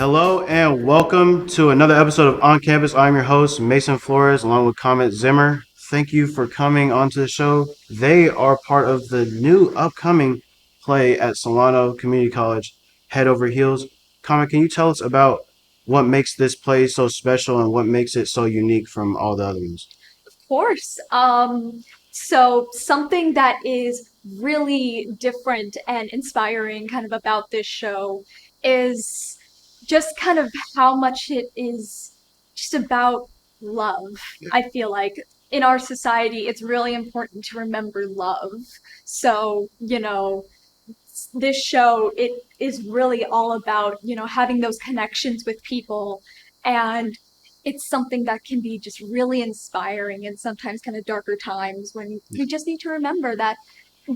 Hello and welcome to another episode of On Campus. I'm your host, Mason Flores, along with Comet Ziemer. Thank you for coming onto the show. They are part of the new upcoming play at Solano Community College, Head Over Heels. Comet, can you tell us about what makes this play so special and what makes it so unique from all the other ones? Course. So something that is really different and inspiring kind of about this show is just kind of how much it is just about love. I feel like in our society, it's really important to remember love. So, this show, it is really all about, having those connections with people, and it's something that can be just really inspiring and sometimes kind of darker times when we just need to remember that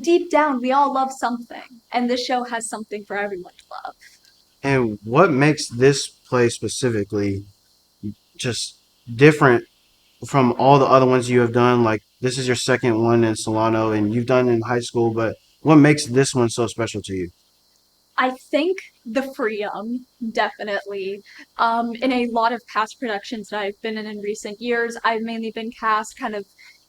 deep down we all love something, and this show has something for everyone to love. And what makes this play specifically just different from all the other ones you have done? Like, this is your second one in Solano and you've done in high school, but what makes this one so special to you? I think the freedom, definitely. In a lot of past productions that I've been in recent years, I've mainly been cast kind of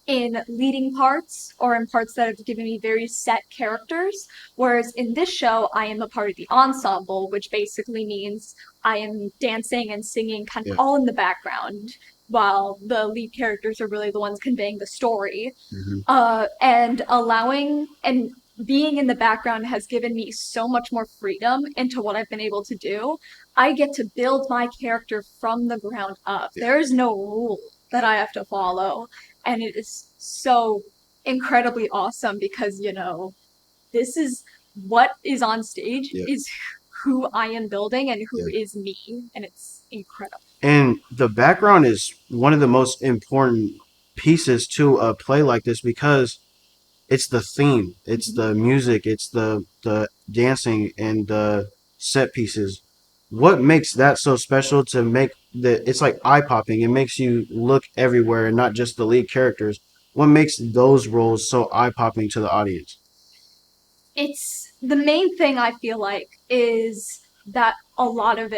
in leading parts or in parts that have given me very set characters. Whereas in this show, I am a part of the ensemble, which basically means I am dancing and singing kind of Yeah. all in the background, while the lead characters are really the ones conveying the story. Hmm. And allowing and being in the background has given me so much more freedom into what I've been able to do. I get to build my character from the ground up. Yeah. There is no rule that I have to follow. And it is so incredibly awesome because, this is what is on stage Yeah. is who I am building and who Yeah. is me. And it's incredible. And the background is one of the most important pieces to a play like this because it's the theme, it's the music, it's the dancing and the set pieces. What makes that so special to make the it's like eye popping. It makes you look everywhere and not just the lead characters. What makes those roles so eye popping to the audience? It's the main thing I feel like is that a lot of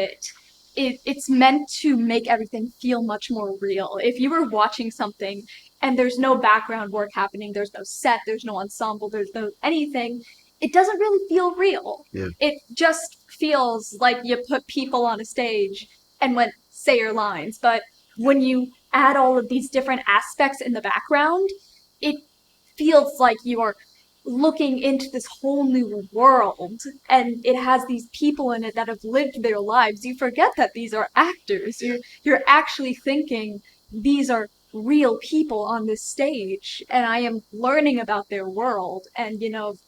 it's meant to make everything feel much more real. If you were watching something and there's no background work happening, there's no set, there's no ensemble, there's no anything, it doesn't really feel real. Yeah. It just feels like you put people on a stage and went say your lines. But when you add all of these different aspects in the background, it feels like you are looking into this whole new world, and it has these people in it that have lived their lives. You forget that these are actors. You're actually thinking these are real people on this stage, and I am learning about their world. And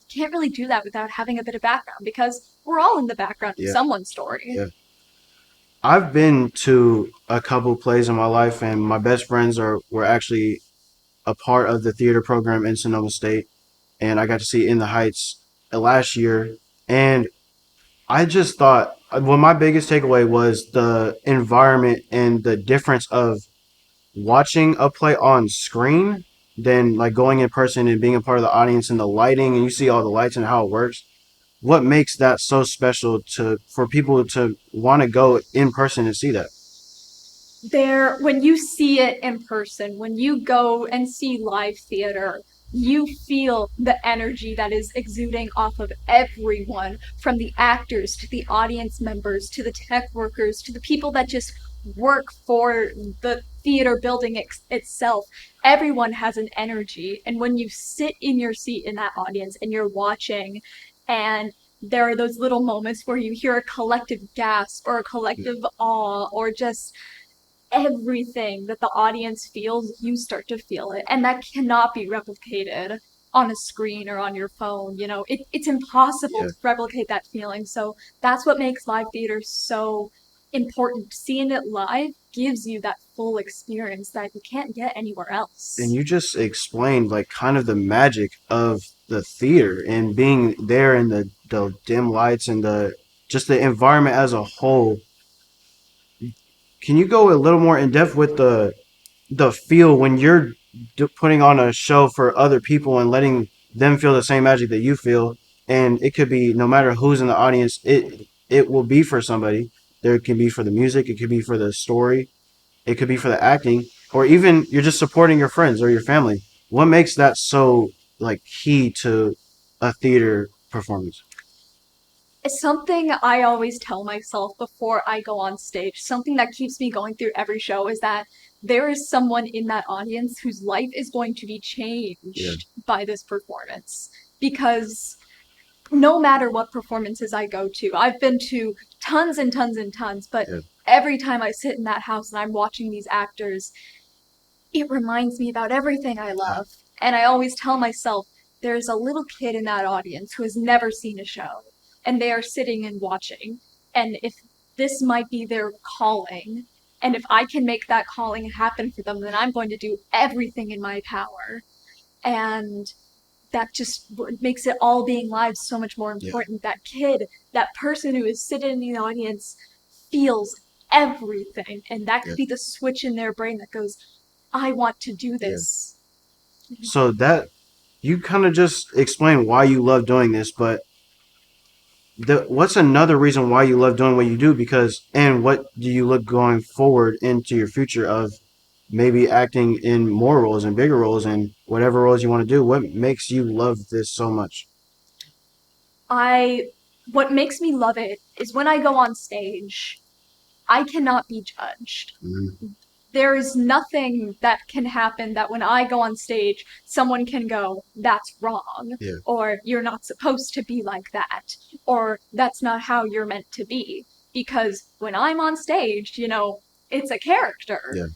can't really do that without having a bit of background, because we're all in the background of Yeah. someone's story. Yeah. I've been to a couple plays in my life and my best friends are were actually a part of the theater program in Sonoma State and I got to see In the Heights last year and I just thought well my biggest takeaway was the environment and the difference of watching a play on screen than like going in person and being a part of the audience and the lighting and you see all the lights and how it works. What makes that so special to for people to want to go in person and see that? There, when you see it in person, when you go and see live theater, you feel the energy that is exuding off of everyone, from the actors to the audience members to the tech workers to the people that just work for the theater building itself. Everyone has an energy, and when you sit in your seat in that audience and you're watching, and there are those little moments where you hear a collective gasp or a collective awe or just everything that the audience feels, you start to feel it. And that cannot be replicated on a screen or on your phone. It's impossible Yeah. to replicate that feeling. So that's what makes live theater so important. Seeing it live gives you that full experience that you can't get anywhere And else. you just explained like kind of the magic of the theater and being there in the dim lights and the just the environment as a whole. Can you go a little more in depth with the feel when you're putting on a show for other people and letting them feel the same magic that you feel? And it could be no matter who's in the audience, it will be for somebody. There can be for the music, it could be for the story, it could be for the acting, or even you're just supporting your friends or your family. What makes that so like key to a theater performance? It's something I always tell myself before I go on stage. Something that keeps me going through every show is that there is someone in that audience whose life is going to be Yeah, changed by this performance. Because no matter what performances I go to, I've been to tons and tons and tons, but yeah, every time I sit in that house and I'm watching these actors, it reminds me about everything I yeah, love. And I always tell myself, there's a little kid in that audience who has never seen a show, and they are sitting and watching. And if this might be their calling, and if I can make that calling happen for them, then I'm going to do everything in my power. And that just makes it all being live so much more yeah, important. That kid, that person who is sitting in the audience feels everything. And that yeah, could be the switch in their brain that goes, I want to do yeah. this. So that you kind of just explain why you love doing this, but what's another reason why you love doing what you do? Because and what do you look going forward into your future of maybe acting in more roles and bigger roles and whatever roles you want to do? What makes you love this so much? I what makes me love it is when I go on stage, I cannot be judged. Mm-hmm. There is nothing that can happen that when I go on stage, someone can go, that's wrong, Yeah, or you're not supposed to be like that, or that's not how you're meant to be. Because when I'm on stage, it's a character. yeah,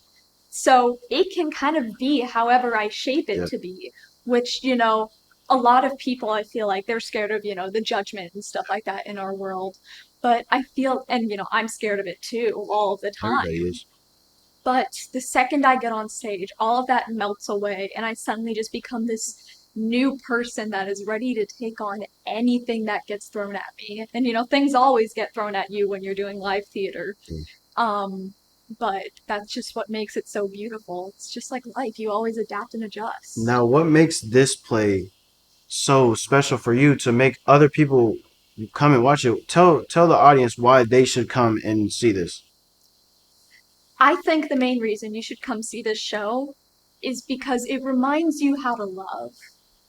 So it can kind of be however I shape it yeah. to be, which, a lot of people I feel like they're scared of, the judgment and stuff like that in our world. But I feel, and, I'm scared of it too all of the Everybody time. is. But the second I get on stage, all of that melts away, and I suddenly just become this new person that is ready to take on anything that gets thrown at me. And, things always get thrown at you when you're doing live theater. Yeah. Um, but that's just what makes it so beautiful. It's just like life, you always adapt and adjust. Now, what makes this play so special for you to make other people come and watch it? Tell the audience why they should come and see this. I think the main reason you should come see this show is because it reminds you how to love.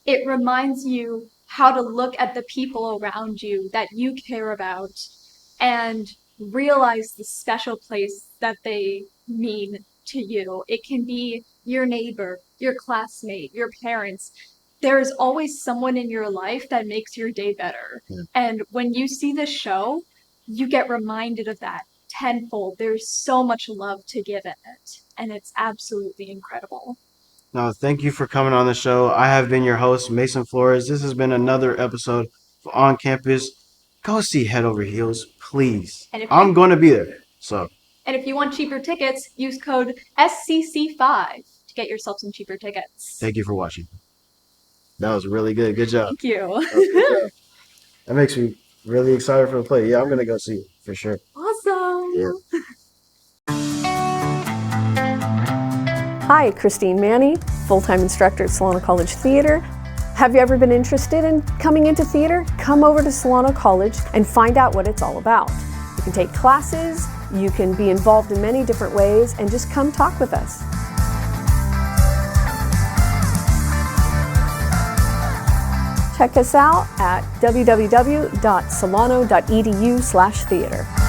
It reminds you how to look at the people around you that you care about and realize the special place that they mean to you. It can be your neighbor, your classmate, your parents. There is always someone in your life that makes your day better. Yeah. And when you see this show, you get reminded of that tenfold. There's so much love to give in it, and it's absolutely incredible. Now, thank you for coming on the show. I have been your host, Mason Flores. This has been another episode of On Campus. Go see Head Over Heels, please. And if I'm you going to be there. So, and if you want cheaper tickets, use code SCC5 to get yourself some cheaper tickets. thank you for watching. That was really good. Good job. Thank you. That that makes me really excited for the play. Yeah, I'm going to go see it for sure. Awesome. Yeah. Hi, Christine Manny, full-time instructor at Solano College Theater. Have you ever been interested in coming into theater? Come over to Solano College and find out what it's all about. You can take classes, you can be involved in many different ways, and just come talk with us. Check us out at www.solano.edu/theater.